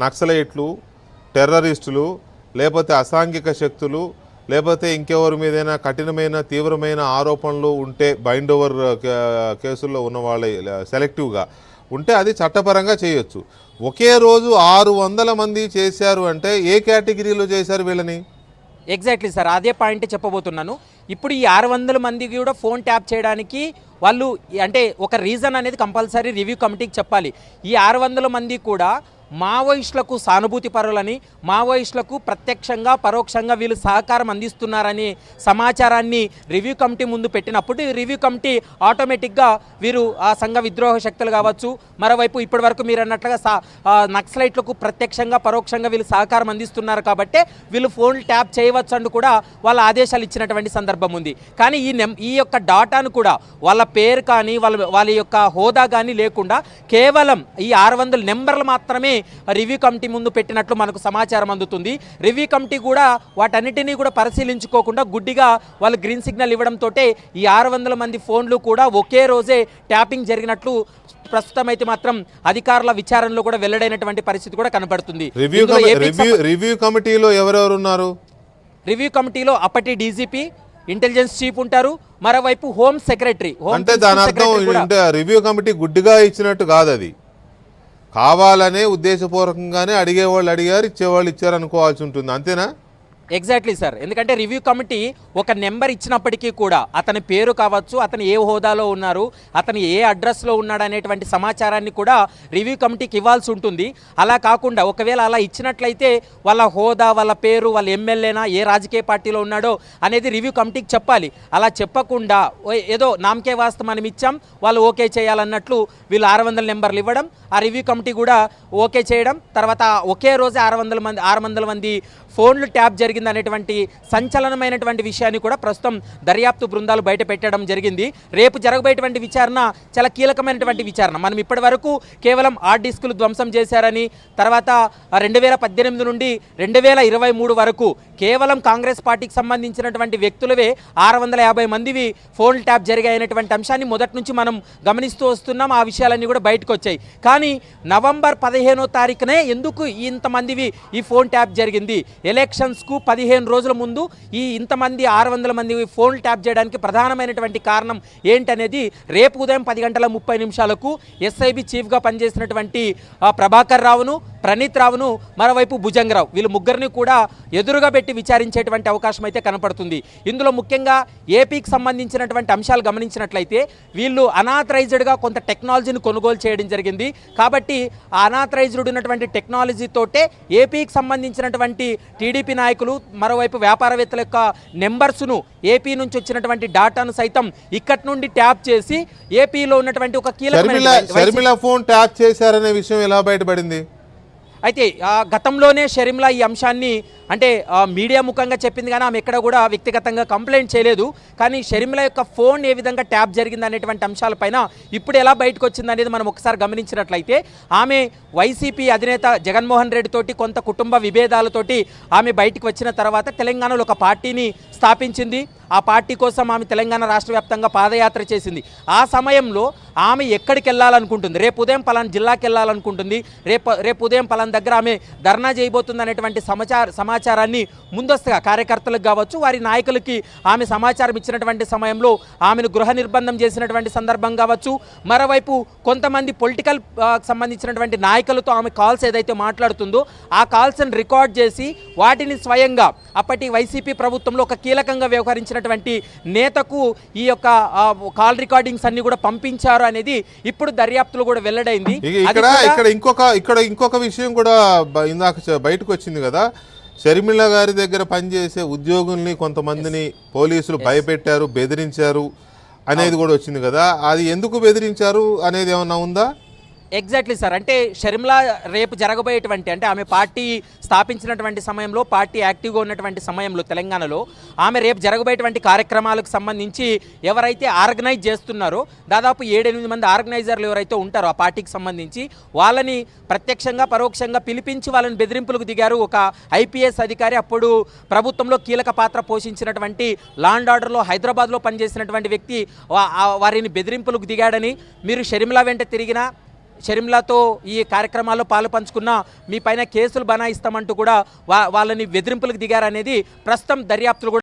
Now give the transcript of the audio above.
నక్సలైట్లు, టెర్రరిస్టులు, లేకపోతే అసాంఘిక శక్తులు, లేకపోతే ఇంకెవరి మీదైనా కఠినమైన తీవ్రమైన ఆరోపణలు ఉంటే బైండ్ ఓవర్ కేసుల్లో ఉన్న వాళ్ళ సెలెక్టివ్గా ఉంటే అది చట్టపరంగా చేయొచ్చు. ఒకే రోజు 600 మంది చేశారు అంటే ఏ కేటగిరీలో చేశారు వీళ్ళని? ఎగ్జాక్ట్లీ సార్, అదే పాయింట్ చెప్పబోతున్నాను. ఇప్పుడు ఈ 600 మంది కూడా ఫోన్ ట్యాప్ చేయడానికి వాళ్ళు అంటే ఒక రీజన్ అనేది కంపల్సరీ రివ్యూ కమిటీకి చెప్పాలి. ఈ 600 మంది కూడా మావోయిస్టులకు సానుభూతి పరులని, మావోయిస్టులకు ప్రత్యక్షంగా పరోక్షంగా వీళ్ళు సహకారం అందిస్తున్నారని సమాచారాన్ని రివ్యూ కమిటీ ముందు పెట్టినప్పుడు రివ్యూ కమిటీ ఆటోమేటిక్గా వీరు ఆ సంఘ విద్రోహ శక్తులు కావచ్చు, మరోవైపు ఇప్పటి వరకు మీరు అన్నట్లుగా నక్సలైట్లకు ప్రత్యక్షంగా పరోక్షంగా వీళ్ళు సహకారం అందిస్తున్నారు కాబట్టి వీళ్ళు ఫోన్ ట్యాప్ చేయవచ్చు అని కూడా వాళ్ళ ఆదేశాలు ఇచ్చినటువంటి సందర్భం ఉంది. కానీ ఈ యొక్క డాటాను కూడా వాళ్ళ పేరు కానీ వాళ్ళ యొక్క హోదా కానీ లేకుండా కేవలం ఈ 600 నెంబర్లు మాత్రమే రివ్యూ కమిటీ ముందు పెట్టినట్లు మనకు సమాచారం అందుతుంది. రివ్యూ కమిటీ కూడా వాటన్నిటినీ కూడా పరిశీలించుకోకుండా గుడ్డిగా వాళ్ళు గ్రీన్ సిగ్నల్ ఇవ్వడంతో ఈ 600 మంది ఫోన్లు కూడా ఒకే రోజే ట్యాపింగ్ జరిగినట్లు ప్రస్తుతం అయితే మాత్రం అధికారుల విచారణలో కూడా వెల్లడైనటువంటి పరిస్థితి కూడా కనబడుతుంది. రివ్యూ కమిటీలో ఎవరెవరు ఉన్నారు? రివ్యూ కమిటీలో అప్పటి డీజీపీ, ఇంటెలిజెన్స్ చీఫ్ ఉంటారు, మరోవైపు హోమ్ సెక్రటరీ. అంటే దాని అర్థం రివ్యూ కమిటీ గుడ్డిగా ఇచ్చినట్టు కాదు, అది కావాలనే ఉద్దేశపూర్వకంగానే అడిగేవాళ్ళు అడిగారు, ఇచ్చేవాళ్ళు ఇచ్చారు అనుకోవాల్సి ఉంటుంది, అంతేనా? ఎగ్జాక్ట్లీ సార్, ఎందుకంటే రివ్యూ కమిటీ ఒక నెంబర్ ఇచ్చినప్పటికీ కూడా అతని పేరు కావచ్చు, అతను ఏ హోదాలో ఉన్నారు, అతను ఏ అడ్రస్లో ఉన్నాడు అనేటువంటి సమాచారాన్ని కూడా రివ్యూ కమిటీకి ఇవ్వాల్సి ఉంటుంది. అలా కాకుండా ఒకవేళ అలా ఇచ్చినట్లయితే వాళ్ళ హోదా, వాళ్ళ పేరు, వాళ్ళ ఎమ్మెల్యేనా, ఏ రాజకీయ పార్టీలో ఉన్నాడో అనేది రివ్యూ కమిటీకి చెప్పాలి. అలా చెప్పకుండా ఏదో నామకే వాస్తవం మనం ఇచ్చాం వాళ్ళు ఓకే చేయాలన్నట్లు వీళ్ళు 600 నెంబర్లు ఇవ్వడం, ఆ రివ్యూ కమిటీ కూడా ఓకే చేయడం, తర్వాత ఒకే రోజు 600 మంది ఫోన్లు ట్యాప్ జరిగింది అనేటువంటి సంచలనమైనటువంటి విషయాన్ని కూడా ప్రస్తుతం దర్యాప్తు బృందాలు బయట పెట్టడం జరిగింది. రేపు జరగబోయేటువంటి విచారణ చాలా కీలకమైనటువంటి విచారణ. మనం ఇప్పటి వరకు కేవలం హార్డ్ డిస్కులు ధ్వంసం చేశారని, తర్వాత 2018 నుండి 2023 వరకు కేవలం కాంగ్రెస్ పార్టీకి సంబంధించినటువంటి వ్యక్తులవే 650 మందివి ఫోన్ ట్యాప్ జరిగాయనేటువంటి అంశాన్ని మొదటి నుంచి మనం గమనిస్తూ వస్తున్నాం. ఆ విషయాలన్నీ కూడా బయటకు వచ్చాయి. కానీ నవంబర్ 15వ తారీఖునే ఎందుకు ఇంతమందివి ఈ ఫోన్ ట్యాప్ జరిగింది? ఎలక్షన్స్కు 15 రోజుల ముందు ఈ ఇంతమంది 600 మంది ఫోన్ ట్యాప్ చేయడానికి ప్రధానమైనటువంటి కారణం ఏంటనేది రేపు ఉదయం 10:30 ఎస్ఐబి చీఫ్గా పనిచేసినటువంటి ప్రభాకర్ రావును, ప్రణీత్ రావును, మరోవైపు భుజంగరావు, వీళ్ళు ముగ్గురిని కూడా ఎదురుగా పెట్టి విచారించేటువంటి అవకాశం అయితే కనపడుతుంది. ఇందులో ముఖ్యంగా ఏపీకి సంబంధించినటువంటి అంశాలు గమనించినట్లయితే వీళ్ళు అనాథరైజ్డ్గా కొంత టెక్నాలజీని కొనుగోలు చేయడం జరిగింది. కాబట్టి ఆ అనాథరైజ్డ్ ఉన్నటువంటి టెక్నాలజీతోటే ఏపీకి సంబంధించినటువంటి టీడీపీ నాయకులు, మరోవైపు వ్యాపారవేత్తల యొక్క నెంబర్స్ను, ఏపీ నుంచి వచ్చినటువంటి డాటాను సైతం ఇక్కడి నుండి ట్యాప్ చేసి ఏపీలో ఉన్నటువంటి ఒక కీలకమైన ఫోన్ ట్యాప్ చేశారనే విషయం ఎలా బయటపడింది? అయితే గతంలోనే షర్మిల ఈ అంశాన్ని అంటే మీడియా ముఖంగా చెప్పింది, కానీ ఆమె ఎక్కడ కూడా వ్యక్తిగతంగా కంప్లైంట్ చేయలేదు. కానీ షర్మిల యొక్క ఫోన్ ఏ విధంగా ట్యాప్ జరిగింది అనేటువంటి అంశాలపైన ఇప్పుడు ఎలా బయటకు వచ్చింది అనేది మనం ఒకసారి గమనించినట్లయితే, ఆమె వైసీపీ అధినేత జగన్మోహన్ రెడ్డి తోటి కొంత కుటుంబ విభేదాలతోటి ఆమె బయటకు వచ్చిన తర్వాత తెలంగాణలో ఒక పార్టీని స్థాపించింది. ఆ పార్టీ కోసం ఆమె తెలంగాణ రాష్ట్ర వ్యాప్తంగా పాదయాత్ర చేసింది. ఆ సమయంలో ఆమె ఎక్కడికి వెళ్ళాలనుకుంటుంది, రేపు ఉదయం పలానా జిల్లాకి వెళ్ళాలనుకుంటుంది, రేపు ఉదయం పలానా దగ్గర ఆమె ధర్నా చేయబోతుంది అనేటువంటి సమాచారాన్ని ముందస్తుగా కార్యకర్తలకు కావచ్చు, వారి నాయకులకి ఆమె సమాచారం ఇచ్చినటువంటి సమయంలో ఆమెను గృహ నిర్బంధం చేసినటువంటి సందర్భం కావచ్చు, మరోవైపు కొంతమంది పొలిటికల్ సంబంధించినటువంటి నాయకులతో ఆమె కాల్స్ ఏదైతే మాట్లాడుతుందో ఆ కాల్స్ని రికార్డ్ చేసి వాటిని స్వయంగా అప్పటి వైసీపీ ప్రభుత్వంలో ఒక కీలకంగా వ్యవహరించిన నేతకు ఈ యొక్క కాల్ రికార్డింగ్స్ అన్ని కూడా పంపించారు అనేది ఇప్పుడు దర్యాప్తులో కూడా వెల్లడైంది. ఇక్కడ ఇంకొక విషయం కూడా ఇందాక బయటకు వచ్చింది కదా, షర్మిల గారి దగ్గర పనిచేసే ఉద్యోగుల్ని కొంతమందిని పోలీసులు భయపెట్టారు, బెదిరించారు అనేది కూడా వచ్చింది కదా. అది ఎందుకు బెదిరించారు అనేది ఏమన్నా ఉందా? ఎగ్జాక్ట్లీ సార్, అంటే షర్మిల రేపు జరగబోయేటువంటి అంటే ఆమె పార్టీ స్థాపించినటువంటి సమయంలో, పార్టీ యాక్టివ్గా ఉన్నటువంటి సమయంలో తెలంగాణలో ఆమె రేపు జరగబోయేటువంటి కార్యక్రమాలకు సంబంధించి ఎవరైతే ఆర్గనైజ్ చేస్తున్నారో దాదాపు 7-8 మంది ఆర్గనైజర్లు ఎవరైతే ఉంటారో ఆ పార్టీకి సంబంధించి వాళ్ళని ప్రత్యక్షంగా పరోక్షంగా పిలిపించి వాళ్ళని బెదిరింపులకు దిగారు. ఒక ఐపీఎస్ అధికారి అప్పుడు ప్రభుత్వంలో కీలక పాత్ర పోషించినటువంటి లా అండ్ ఆర్డర్లో హైదరాబాద్లో పనిచేసినటువంటి వ్యక్తి వారిని బెదిరింపులకు దిగాడని, మీరు షర్మిల వెంట తిరిగినా షర్మిలాతో ఈ కార్యక్రమాల్లో పాలు పంచుకున్న మీ పైన కేసులు బనాయిస్తామంటూ కూడా వాళ్ళని బెదిరింపులకు దిగారనేది ప్రస్తుతం దర్యాప్తులు కూడా